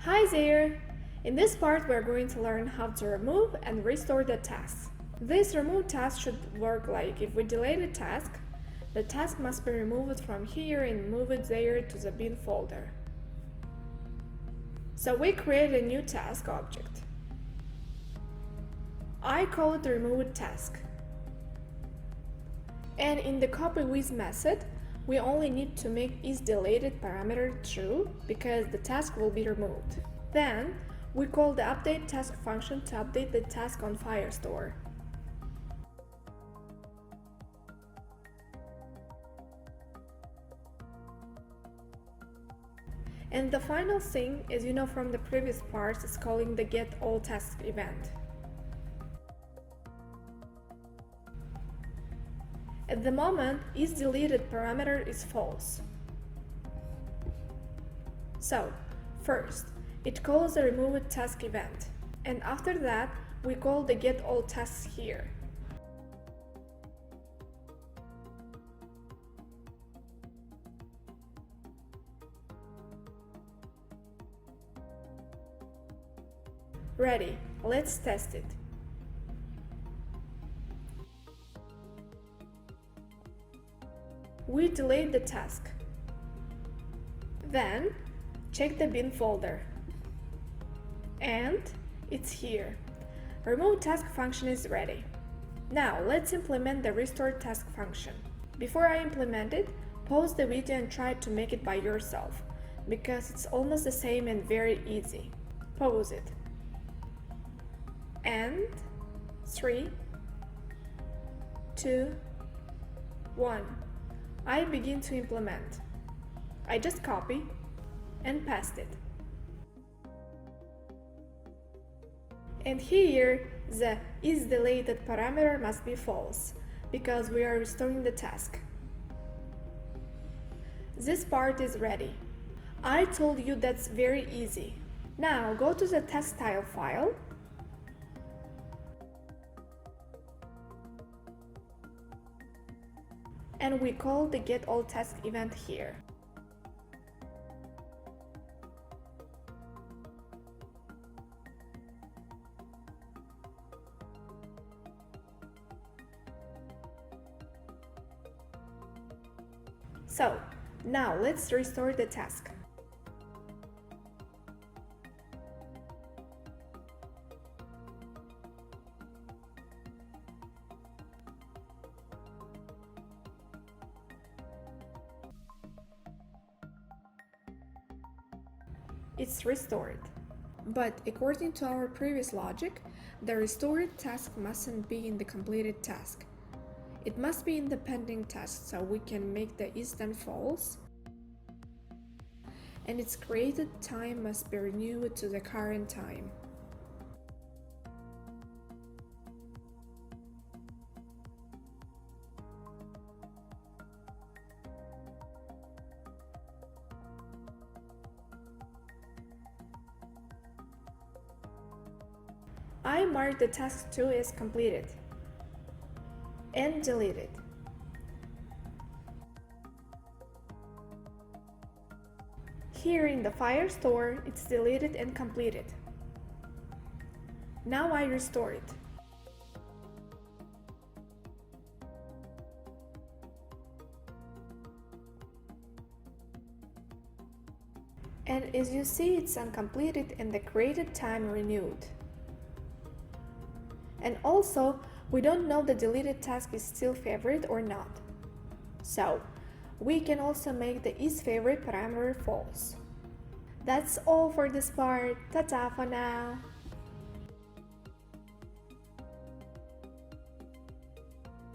Hi there! In this part we're going to learn how to remove and restore the tasks. This remove task should work like if we delete a task, the task must be removed from here and moved there to the bin folder. So we create a new task object. I call it remove task. And in the copy with method, we only need to make isDeleted parameter true because the task will be removed. Then we call the update task function to update the task on Firestore. And the final thing, as you know from the previous parts, is calling the getAllTasks event. At the moment, isDeleted parameter is false. So, first, it calls the removed task event, and after that, we call the getAllTasks here. Ready, let's test it. We delete the task. Then, check the bin folder. And it's here. Remove task function is ready. Now, let's implement the restore task function. Before I implement it, pause the video and try to make it by yourself, because it's almost the same and very easy. Pause it. And 3, 2, 1. I begin to implement. I just copy and paste it. And here, the isDeleted parameter must be false, because we are restoring the task. This part is ready. I told you that's very easy. Now go to the task style file and we call the getAllTasks event here. So, now let's restore the task. It's restored. But according to our previous logic, the restored task mustn't be in the completed task. It must be in the pending task, so we can make the isDone false. And its created time must be renewed to the current time. I mark the task 2 as completed and delete it. Here in the Firestore, it's deleted and completed. Now I restore it. And as you see, it's uncompleted and the created time renewed. And also, we don't know the deleted task is still favorite or not. So, we can also make the isFavorite parameter false. That's all for this part. Ta-ta for now!